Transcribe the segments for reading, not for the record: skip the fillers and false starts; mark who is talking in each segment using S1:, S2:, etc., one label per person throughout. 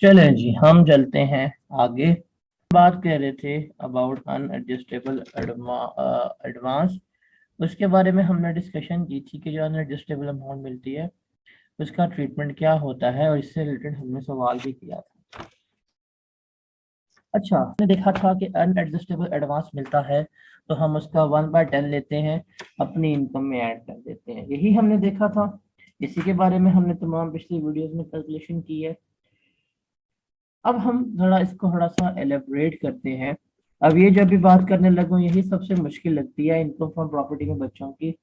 S1: चलें जी, हम चलते हैं आगे। बात कर रहे थे अबाउट अनएडजस्टेबल एडवांस। उसके बारे में हमने डिस्कशन की थी कि जो अनएडजस्टेबल अमाउंट मिलती है उसका ट्रीटमेंट क्या होता है, और इससे रिलेटेड हमने सवाल भी किया था। अच्छा, हमने देखा था कि अनएडजस्टेबल एडवांस मिलता है तो हम उसका 1/10 लेते हैं, अपनी इनकम में ऐड कर देते हैं। यही हमने देखा था, इसी के बारे में हमने तमाम पिछली वीडियोस में कैलकुलेशन की है। अब हम थोड़ा इसको थोड़ा सा एलेबरेट करते हैं। अब ये जो अभी बात करने लगूं यही सबसे मुश्किल लगती है इनकम फ्रॉम प्रॉपर्टी में बच्चों की।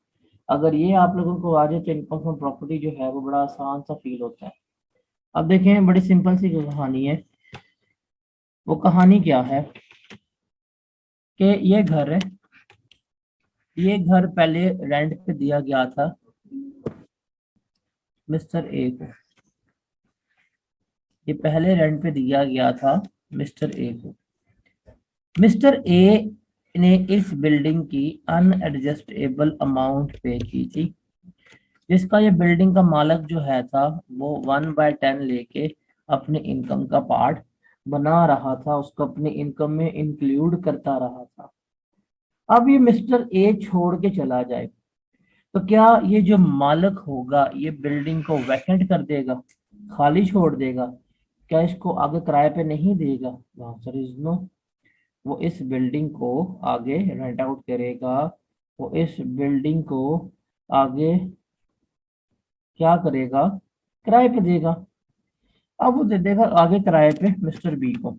S1: अगर ये आप लोगों को आ जाए तो इनकम फ्रॉम प्रॉपर्टी जो है वो बड़ा आसान सा फील होता है। अब देखें, बड़ी सिंपल सी कहानी है। वो कहानी क्या है कि ये घर पहले रेंट पे दिया गया था मिस्टर ए को। ये पहले रेंट पे दिया गया था मिस्टर ए को। मिस्टर ए ने इस बिल्डिंग की अनएडजस्टेबल अमाउंट पे की थी, जिसका ये बिल्डिंग का मालिक जो है था वो 1/10 लेके अपने इनकम का पार्ट बना रहा था, उसको अपनी इनकम में इंक्लूड करता रहा था। अब ये मिस्टर ए छोड़ के चला जाए तो क्या ये जो मालिक होगा ये बिल्डिंग को वैकेंट कर देगा, खाली छोड़ देगा? क्या इसको आगे किराए पे नहीं देगा? The answer is no. वो इस बिल्डिंग को आगे रेंट आउट करेगा। वो इस बिल्डिंग को आगे क्या करेगा? किराए पे देगा। अब वो दे देगा आगे किराए पे मिस्टर बी को।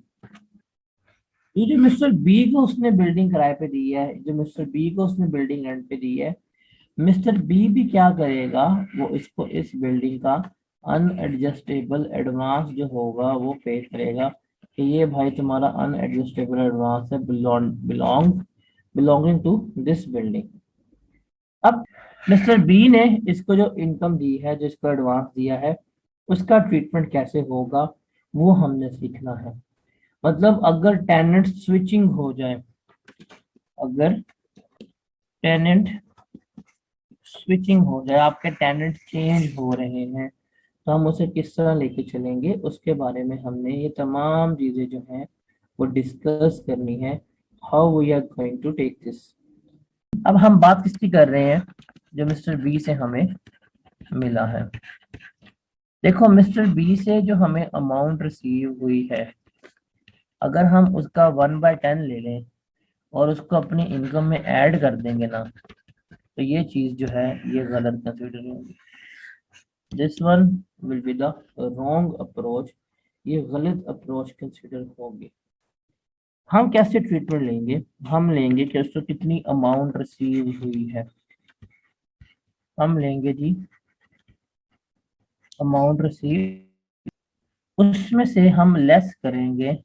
S1: ये जो मिस्टर बी को उसने बिल्डिंग किराए पे दी है, जो मिस्टर बी को उसने बिल्डिंग रेंट पे दी है, मिस्टर बी भी क्या करेगा? वो इसको इस बिल्डिंग का अनएडजस्टेबल एडवांस जो होगा वो पे करेगा कि ये भाई तुम्हारा अनएडजस्टेबल एडवांस है, बिलोंगिंग टू दिस बिल्डिंग। अब मिस्टर बी ने इसको जो इनकम दी है, जिसको एडवांस दिया है, उसका ट्रीटमेंट कैसे होगा वो हमने सीखना है। मतलब अगर टेनेंट स्विचिंग हो जाए, अगर टेनेंट स्विचिंग हो जाए, आपके टेनेंट चेंज हो रहे हैं, तो हम उसे किस तरह लेके चलेंगे उसके बारे में हमने ये तमाम चीजें जो हैं वो डिस्कस करनी है। How we are going to take this. अब हम बात किसकी कर रहे हैं? जो मिस्टर बी से हमें मिला है। देखो, मिस्टर बी से जो हमें अमाउंट रिसीव हुई है, अगर हम उसका 1/10 ले लें और उसको अपनी इनकम में ऐड कर देंगे ना, तो ये चीज जो है ये गलत कंसिडर होगी। This one will be the wrong approach. ये गलत अप्रोच कंसिडर होगी। हम कैसे ट्रीटमेंट लेंगे? हम लेंगे कि उसको कितनी अमाउंट रिसीव हुई है। हम लेंगे जी अमाउंट रिसीव, उसमें से हम लेस करेंगे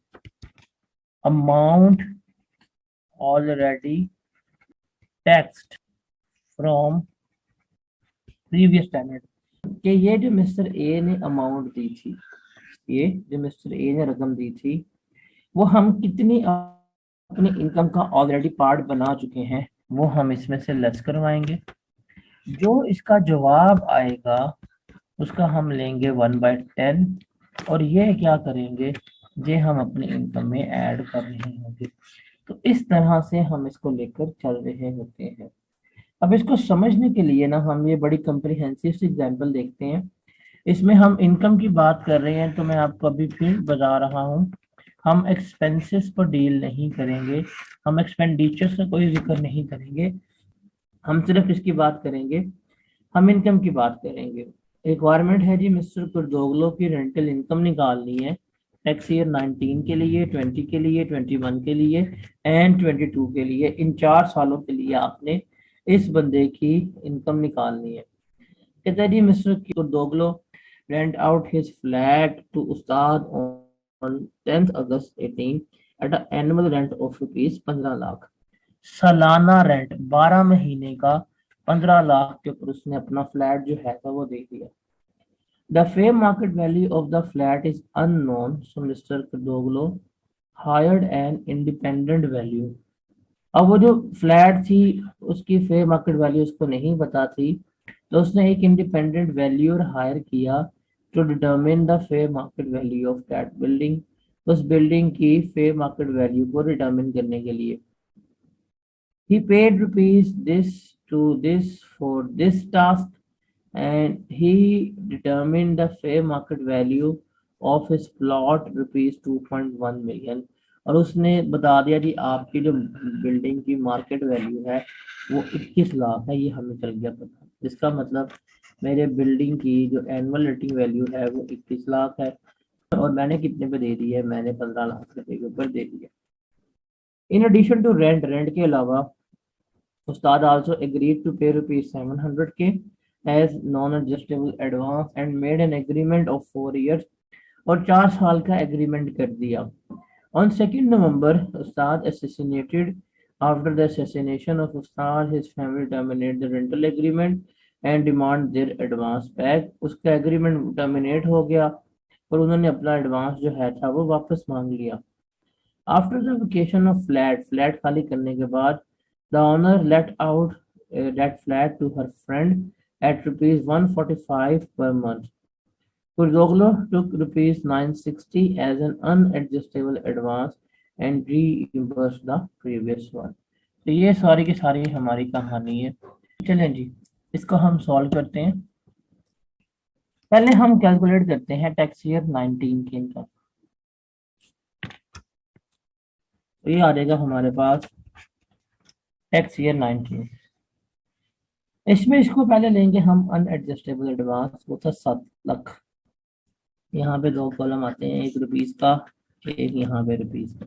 S1: amount already taxed from previous tenant. कि ये जो मिस्टर ए ने अमाउंट दी थी, ये जो मिस्टर ए ने रकम दी थी, वो हम कितनी अपनी इनकम का ऑलरेडी पार्ट बना चुके हैं वो हम इसमें से लेस करवाएंगे। जो इसका जवाब आएगा उसका हम लेंगे 1/10, और ये क्या करेंगे? ये हम अपनी इनकम में ऐड कर रहे होंगे। तो इस तरह से हम इसको लेकर चल रहे होते हैं। अब इसको समझने के लिए ना हम ये बड़ी कम्प्रिहेंसिव सी एग्जांपल देखते हैं। इसमें हम इनकम की बात कर रहे हैं तो मैं आपको अभी फिर बता रहा हूँ, हम एक्सपेंसेस पर डील नहीं करेंगे, हम एक्सपेंडिचर्स का कोई जिक्र नहीं करेंगे, हम सिर्फ इसकी बात करेंगे, हम इनकम की बात करेंगे। रिक्वायरमेंट है जी मिस्टर कुर्दोगलो की रेंटल इनकम निकालनी है टैक्स ईयर 19 के लिए, 20 के लिए, 21 के लिए एंड 22 के लिए। इन 4 सालों के लिए आपने इस बंदे की इनकम निकालनी है। कहता है जी mister कुर्दोगलो rent out his flat to Ustad on 10th August 18 at an annual rent of rupees 15 lakh. सालाना रेंट 12 महीने का 15 लाख के ऊपर उसने अपना फ्लैट जो है था वो दे दिया। The fair market value of the flat is unknown, so mister Kurdoglu hired an independent value. अब वो जो फ्लैट थी उसकी फेयर मार्केट वैल्यू उसको नहीं पता थी, तो उसने एक इंडिपेंडेंट वैल्यूअर हायर किया to determine the fair market value of that building, उस बिल्डिंग की फेयर मार्केट वैल्यू को डिटरमिन करने के लिए। He paid rupees this to this for this task, and he determined the fair market value of his plot rupees 2.1 million। और उसने बता दिया जी आपकी जो बिल्डिंग की मार्केट वैल्यू है वो 21 लाख है, ये हमें चल गया पता। जिसका मतलब मेरे बिल्डिंग की जो एनुअल रेटिंग वैल्यू है वो 21 लाख है, और मैंने कितने पे दे दी है, मैंने 15 लाख रुपए के ऊपर दे दिया। In addition to rent, rent के अलावा Ustad also agreed to pay rupees 700K as non-adjustable advance and made an agreement of 4 years और 4 साल का एग्रीमेंट कर दिया। On 2nd November, Ustad assassinated. After the assassination of Ustad, his family terminated the rental agreement and demand their advance back। उसका agreement terminate हो गया और उन्होंने अपना एडवांस जो है था वो वापस मांग लिया। After the vacation of flat, flat खाली करने के बाद the owner let out that flat to her friend at rupees 145 per month. Kurzoglu took rupees 960 as an unadjustable advance and reimbursed the previous one। तो ये सारी की सारी हमारी कहानी है। चलें जी, इसको हम सॉल्व करते हैं। पहले हम कैलकुलेट करते हैं टैक्स ईयर 19 की इनकम। तो ये आ जाएगा हमारे पास टैक्स ईयर 19। इसमें इसको पहले लेंगे हम अनएडजस्टेबल एडवांस, वो था 7 लाख। यहाँ पे 2 कॉलम आते हैं, एक रुपीज का, एक यहाँ पे रुपीज का।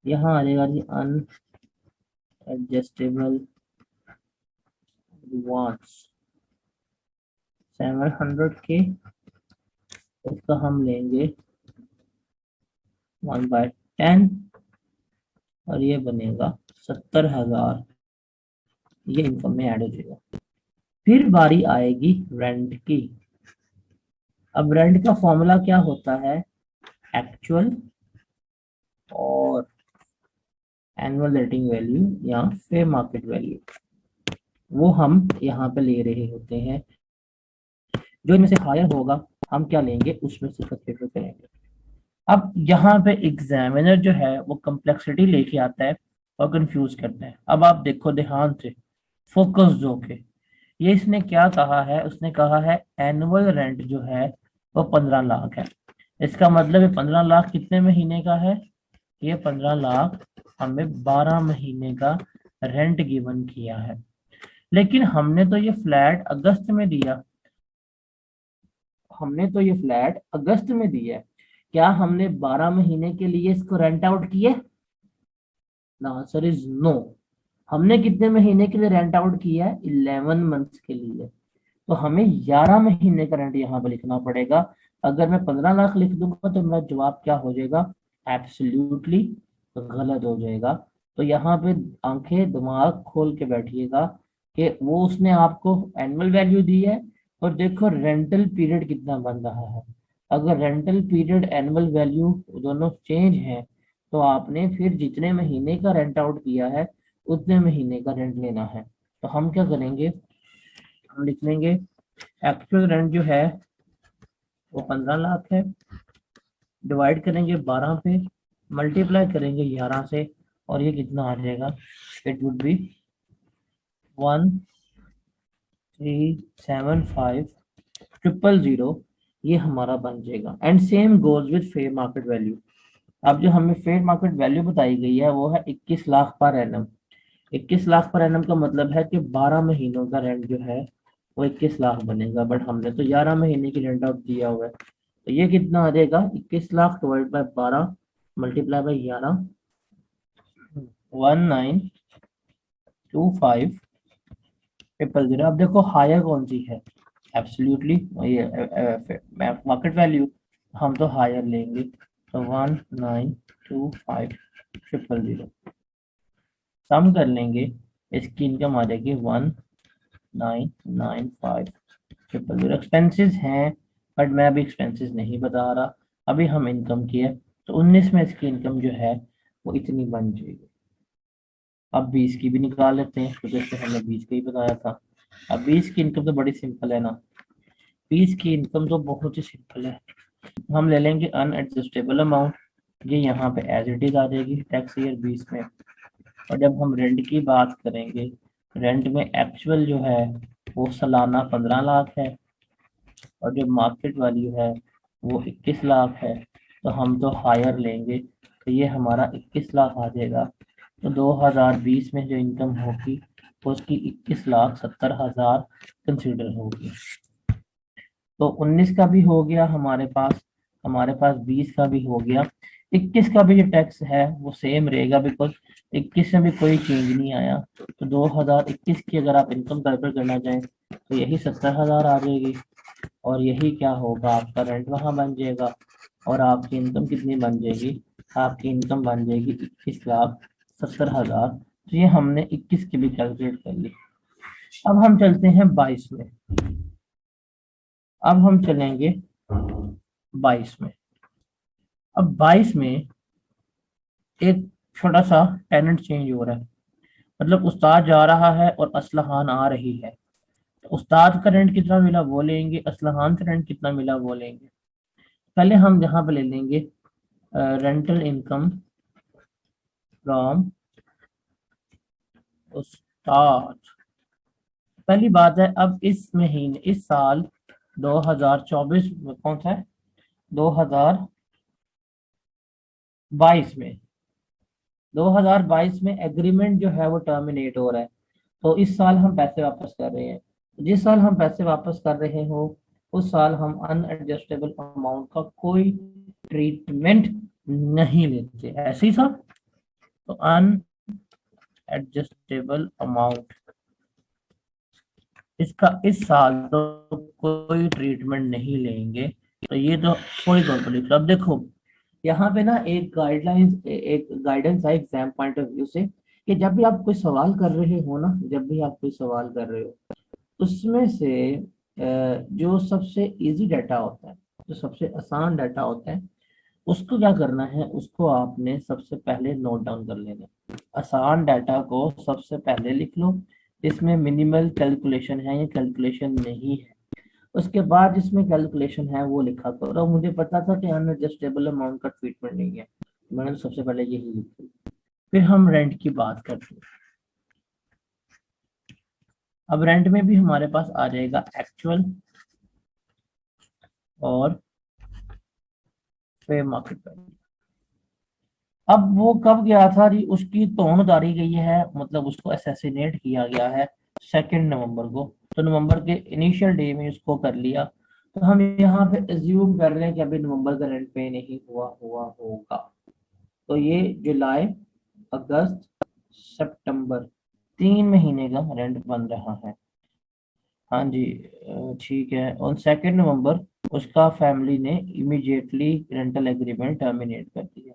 S1: यहाँ आ जाएगा जी अनएडजस्टेबल एडवांस 700K। इसका हम लेंगे 1/10 और ये बनेगा 70,000। ये इनकम में ऐड हो जाएगा। फिर बारी आएगी रेंट की। अब रेंट का फॉर्मूला क्या होता है, एक्चुअल और एनुअल रेटिंग वैल्यू या फेयर मार्केट वैल्यू, वो हम यहाँ पे ले रहे होते हैं। जो इनमें से हायर होगा हम क्या लेंगे, उसमें से कंसीडर करेंगे। अब यहाँ पे एग्जामिनर जो है वो कम्प्लेक्सिटी लेके आता है और कंफ्यूज करता है। अब आप देखो ध्यान से, फोकस होके, ये इसने क्या कहा है, उसने कहा है एनुअल रेंट जो है वो 15 लाख है। इसका मतलब है 15 लाख कितने महीने का है, ये 15 लाख हमें 12 महीने का रेंट गिवन किया है। लेकिन हमने तो ये फ्लैट अगस्त में दिया, हमने तो ये फ्लैट अगस्त में दिया है, क्या हमने 12 महीने के लिए इसको रेंट आउट किया? The answer is no. हमने कितने महीने के लिए रेंट आउट किया है, 11 मंथ्स के लिए। तो हमें 11 महीने का रेंट यहाँ पे लिखना पड़ेगा। अगर मैं 15 लाख लिख दूंगा तो मेरा जवाब क्या हो जाएगा, एब्सोल्युटली गलत हो जाएगा। तो यहाँ पे आंखें दिमाग खोल के बैठिएगा कि वो उसने आपको एनुअल वैल्यू दी है और देखो रेंटल पीरियड कितना बन रहा है। अगर रेंटल पीरियड एनुअल वैल्यू दोनों चेंज है तो आपने फिर जितने महीने का रेंट आउट किया है उतने महीने का रेंट लेना है। तो हम क्या करेंगे, हम लिख लेंगे एक्चुअल रेंट जो है वो 15 लाख है, डिवाइड करेंगे 12 पे, मल्टीप्लाई करेंगे 11 से, और ये कितना आ जाएगा, इट वुड बी 1375,000, ये हमारा बन जाएगा। And same goes with fair market value. अब जो हमें फेयर मार्केट वैल्यू बताई गई है वो है 21 lakh per annum. 21 lakh per annum का मतलब है कि 12 महीनों का रेंट जो है वो 21 लाख बनेगा, बट हमने तो 11 महीने की रेंट आउट दिया हुआ है। तो ये कितना आ जाएगा, 21 lakh divide by 12 multiply by 11, 1925,000। अब देखो हायर कौन सी है, एब्सोल्युटली ये मार्केट वैल्यू, हम तो हायर लेंगे। तो 1925,000 सम कर लेंगे, इसकी इनकम आ जाएगी 1995,000। एक्सपेंसेस हैं बट मैं अभी एक्सपेंसेस नहीं बता रहा, अभी हम इनकम की है। तो 19 में इसकी इनकम जो है वो इतनी बन जाएगी। अब 20 की भी निकाल लेते हैं, तो जैसे हमने 20 का ही बताया था। अब 20 की इनकम तो बड़ी सिंपल है ना, 20 की इनकम तो बहुत ही सिंपल है, हम ले लेंगे अनएडजस्टेबल अमाउंट, ये यहाँ पे एज इट इज आ जाएगी टैक्स ईयर 20 में। और जब हम रेंट की बात करेंगे, रेंट में एक्चुअल जो है वो सालाना 15 लाख है, और जो मार्केट वैल्यू है वो 21 लाख है, तो हम तो हायर लेंगे, तो ये हमारा 21 लाख आ जाएगा। तो 2020 में जो इनकम होगी उसकी 21,70,000 कंसिडर होगी। तो 19 का भी हो गया हमारे पास 20 का भी हो गया। 21 का भी जो टैक्स है वो सेम रहेगा, बिकॉज 21 में भी कोई चेंज नहीं आया। तो 2021 की अगर आप इनकम कैलकुलेट करना चाहें तो यही 70,000 आ जाएगी, और यही क्या होगा, आपका रेंट वहां बन जाएगा, और आपकी इनकम कितनी बन जाएगी, आपकी इनकम बन जाएगी 21,70,000। तो ये हमने 21 की भी कैलकुलेट कर ली। अब हम चलते हैं 22 में। अब हम चलेंगे 22 में। अब 22 में एक छोटा सा टेनेंट चेंज हो रहा है, मतलब उस्ताद जा रहा है और असलहान आ रही है। तो उस्ताद का रेंट कितना मिला वो लेंगे, असलहान का रेंट कितना मिला वो लेंगे। पहले हम यहाँ पे ले लेंगे रेंटल इनकम फ्रॉम उस्ताद। पहली बात है, अब इस महीने, इस साल 2024 में, कौन सा है, 2022 में, 2022 में एग्रीमेंट जो है वो टर्मिनेट हो रहा है। तो इस साल हम पैसे वापस कर रहे हैं, जिस साल हम पैसे वापस कर रहे हो उस साल हम अनएडजस्टेबल अमाउंट का कोई ट्रीटमेंट नहीं लेते, ऐसे ही साहब। तो अनएडजस्टेबल अमाउंट इसका इस साल तो कोई ट्रीटमेंट नहीं लेंगे, तो ये तो कोई कंपनी। अब देखो यहाँ पे ना एक गाइडलाइंस, एक गाइडेंस है एग्जाम पॉइंट ऑफ व्यू से, कि जब भी आप कोई सवाल कर रहे हो ना, जब भी आप कोई सवाल कर रहे हो उसमें से जो सबसे इजी डाटा होता है, जो सबसे आसान डाटा होता है, उसको क्या करना है, उसको आपने सबसे पहले नोट डाउन कर लेना है। आसान डाटा को सबसे पहले लिख लो, इसमें मिनिमल कैलकुलेशन है या कैलकुलेशन नहीं है, उसके बाद जिसमें कैलकुलेशन है वो लिखा करो। मुझे पता था कि अनएडजस्टेबल अमाउंट का ट्रीटमेंट नहीं है, मैंने सबसे पहले यही लिखी। फिर हम रेंट की बात करते हैं। अब रेंट में भी हमारे पास आ जाएगा एक्चुअल और फेयर मार्केट वैल्यू। अब वो कब गया था जी, उसकी तोड़ उतारी गई है, मतलब उसको असैसिनेट किया गया है 2 नवंबर को। तो नवंबर के इनिशियल डे में उसको कर लिया। तो हम यहाँ पे एज्यूम कर रहे हैं कि अभी नवंबर का रेंट पे नहीं हुआ हुआ होगा, तो ये जुलाई, अगस्त, सितंबर 3 महीने का रेंट बन रहा है। हाँ जी, ठीक है। ऑन 2 नवंबर उसका फैमिली ने इमीडिएटली रेंटल एग्रीमेंट टर्मिनेट कर दिया।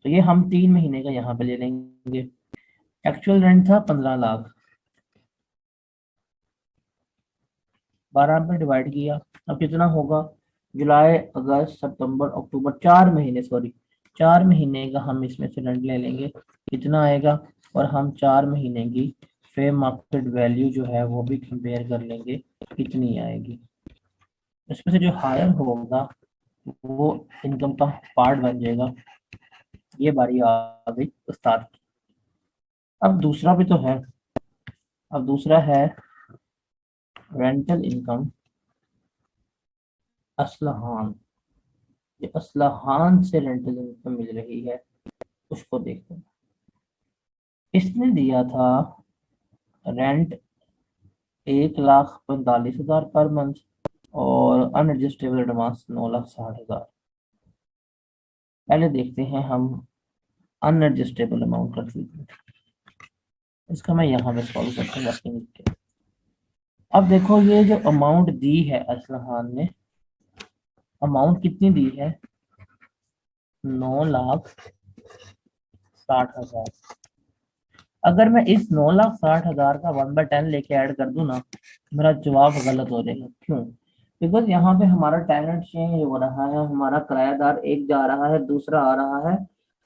S1: तो ये हम 3 महीने का यहाँ पे ले लेंगे। एक्चुअल रेंट था 15 लाख, 12 पे डिवाइड किया, अब कितना होगा, जुलाई, अगस्त, सितंबर, अक्टूबर, 4 महीने, सॉरी 4 महीने का हम इसमें से रेंट ले लेंगे, कितना आएगा, और हम 4 महीने की फेयर मार्केट वैल्यू जो है वो भी कंपेयर कर लेंगे कितनी आएगी। इसमें से जो हायर होगा वो इनकम का पार्ट बन जाएगा। ये बारी आ गई उस्ताद की। अब दूसरा भी तो है, अब दूसरा है रेंटल इनकम असलहान। ये असलहान से रेंटल इनकम मिल रही है, उसको देखते हैं। इसने दिया था रेंट 1,45,000 पर मंथ, और अनएडजस्टेबल एडवांस 9,60,000। पहले देखते हैं हम अनएडजस्टेबल अमाउंट का ट्रीटमेंट, इसका मैं यहाँ पे सॉल्व करता हूँ अपने लिख के। अब देखो ये जो अमाउंट दी है असलहान ने, अमाउंट कितनी दी है, 9,60,000। अगर मैं इस 9,60,000 का 1/10 लेके ऐड कर दूं ना, मेरा जवाब गलत हो जाएगा। क्यों? बिकॉज यहाँ पे हमारा टैलेंट चेंज हो रहा है, हमारा किराएदार एक जा रहा है दूसरा आ रहा है।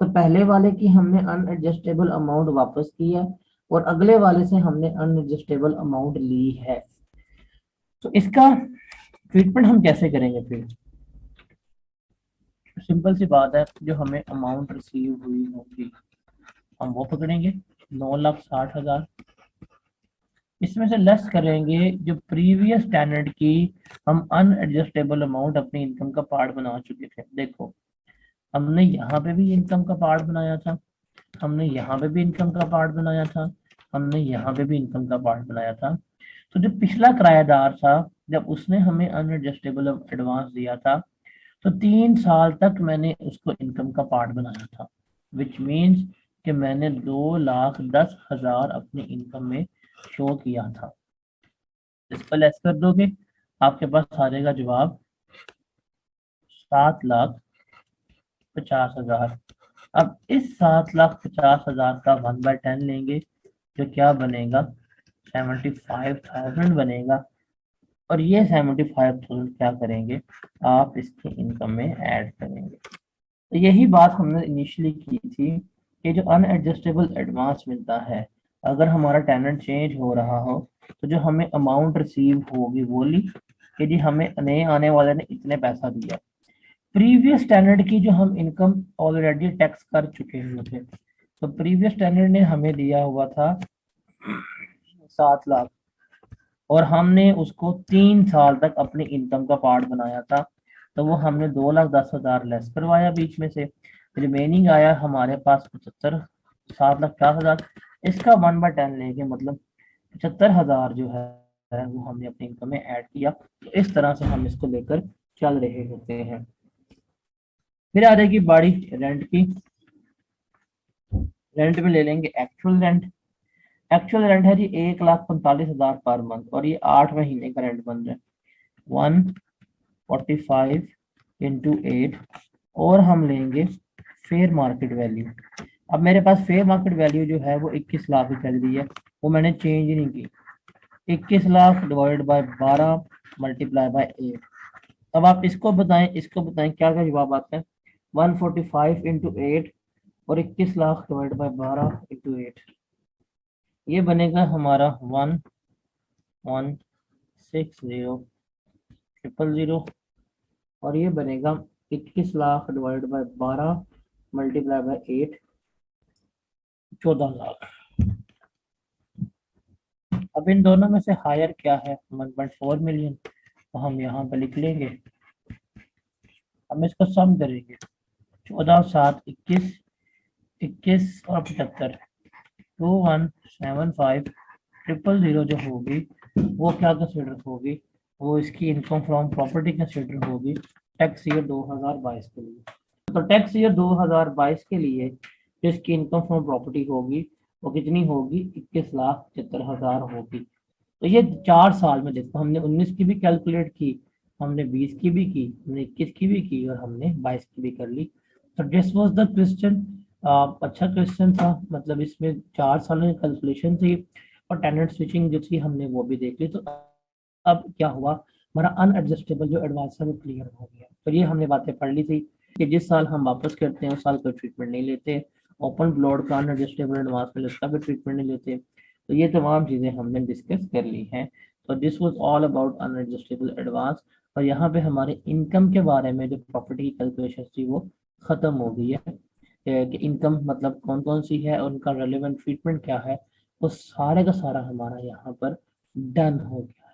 S1: तो पहले वाले की हमने अनएडजस्टेबल अमाउंट वापस की है, और अगले वाले से हमने अनएडजस्टेबल अमाउंट ली है। तो इसका ट्रीटमेंट हम कैसे करेंगे फिर? सिंपल सी बात है, जो हमें अमाउंट रिसीव हुई होगी हम वो पकड़ेंगे, 9,60,000। इसमें से लेस करेंगे जो प्रीवियस स्टैंडर्ड की हम अनएडजस्टेबल अमाउंट अपनी इनकम का पार्ट बना चुके थे। देखो, हमने यहाँ पे भी इनकम का पार्ट बनाया था, हमने यहाँ पे भी इनकम का पार्ट बनाया था, हमने यहाँ पे भी इनकम का पार्ट बनाया था। तो जो पिछला किराएदार था, जब उसने हमें अनएडजस्टेबल एडवांस दिया था, तो 3 साल तक मैंने उसको इनकम का पार्ट बनाया था, विच मीन्स कि मैंने 2,10,000 अपनी इनकम में शो किया था। इसको लेस कर दोगे, आपके पास आ जाएगा जवाब 7,50,000। अब इस 7,50,000 का 1/10 लेंगे, तो क्या बनेगा? 75,000 बनेगा। और ये 75,000 क्या करेंगे? आप इसके इनकम में ऐड करेंगे। तो यही बात हमने इनिशियली की थी कि जो अनएडजस्टेबल एडवांस मिलता है, अगर हमारा टेनेंट चेंज हो रहा हो, तो जो हमें अमाउंट रिसीव होगी वो ली कि जी हमें नए आने वाले ने इतने पैसा दिया। प्रीवियस स्टैंडर्ड की जो हम इनकम ऑलरेडी टैक्स कर चुके हुए थे, तो प्रीवियस स्टैंडर्ड ने हमें दिया हुआ था 7 लाख, और हमने उसको 3 साल तक अपनी इनकम का पार्ट बनाया था, तो वो हमने 2,10,000 लेस करवाया बीच में से, रिमेनिंग आया हमारे पास 75, 7,50,000। इसका 1/10 लेके मतलब 75,000 जो है वो हमने अपनी इनकम में ऐड किया। तो इस तरह से हम इसको लेकर चल रहे होते हैं। फिर आ जाएगी बारी रेंट की। रेंट में ले लेंगे एक्चुअल रेंट। एक्चुअल रेंट है जी 1,45,000 पर मंथ, और ये 8 महीने का रेंट बन रहा है। 145 इंटू 8, और हम लेंगे फेयर मार्केट वैल्यू। अब मेरे पास फेयर मार्केट वैल्यू जो है वो 21 लाख ही चल रही है, वो मैंने चेंज ही नहीं की। 21 lakh divide by 12 multiply by 8। अब आप इसको बताएं, इसको बताएं क्या क्या जवाब आता है? 145 इंटू 8 और 21 लाख डिवाइड बाय 12 इंटू 8, ये बनेगा हमारा 1,160,000, और ये बनेगा 21 lakh divide by 12 multiply by 8, 14 lakh. अब इन दोनों में से हायर क्या है? 1.4 मिलियन, तो हम यहाँ पे लिख लेंगे। हम इसको सम करेंगे, 14 7 21, 21 और 75, 2175,000 जो होगी वो क्या कंसिडर होगी? वो इसकी इनकम फ्रॉम प्रॉपर्टी कंसिडर होगी टैक्स ईयर 2022 के लिए। तो टैक्स ईयर 2022 के लिए जो इसकी इनकम फ्रॉम प्रॉपर्टी होगी वो कितनी होगी? 21,75,000 होगी। तो ये 4 साल में देखो, हमने 19 की भी कैलकुलेट की, हमने 20 की भी की, हमने 21 की भी की, और हमने 22 की भी कर ली। तो दिस वाज द क्वेश्चन। अच्छा क्वेश्चन था, मतलब इसमें 4 सालों की कैलकुलेशन थी, और टेनेंट स्विचिंग जो थी हमने वो भी देख ली। तो अब क्या हुआ, हमारा अनएडजस्टेबल जो एडवांस है वो क्लियर हो गया। तो ये हमने बातें पढ़ ली थी कि जिस साल हम वापस करते हैं उस साल कोई ट्रीटमेंट नहीं लेते, ओपन ब्लॉड का अनएडजस्टेबल एडवांस में उसका भी ट्रीटमेंट नहीं लेते। तो ये तमाम चीज़ें हमने डिस्कस कर ली हैं। तो this was all about unadjustable advance. और यहाँ पे हमारे इनकम के बारे में जो प्रॉपर्टी की कैलकुलेशन थी वो ख़त्म हो गई है, कि इनकम मतलब कौन कौन सी है और उनका रेलेवेंट ट्रीटमेंट क्या है, वो सारे का सारा हमारा यहाँ पर डन हो गया।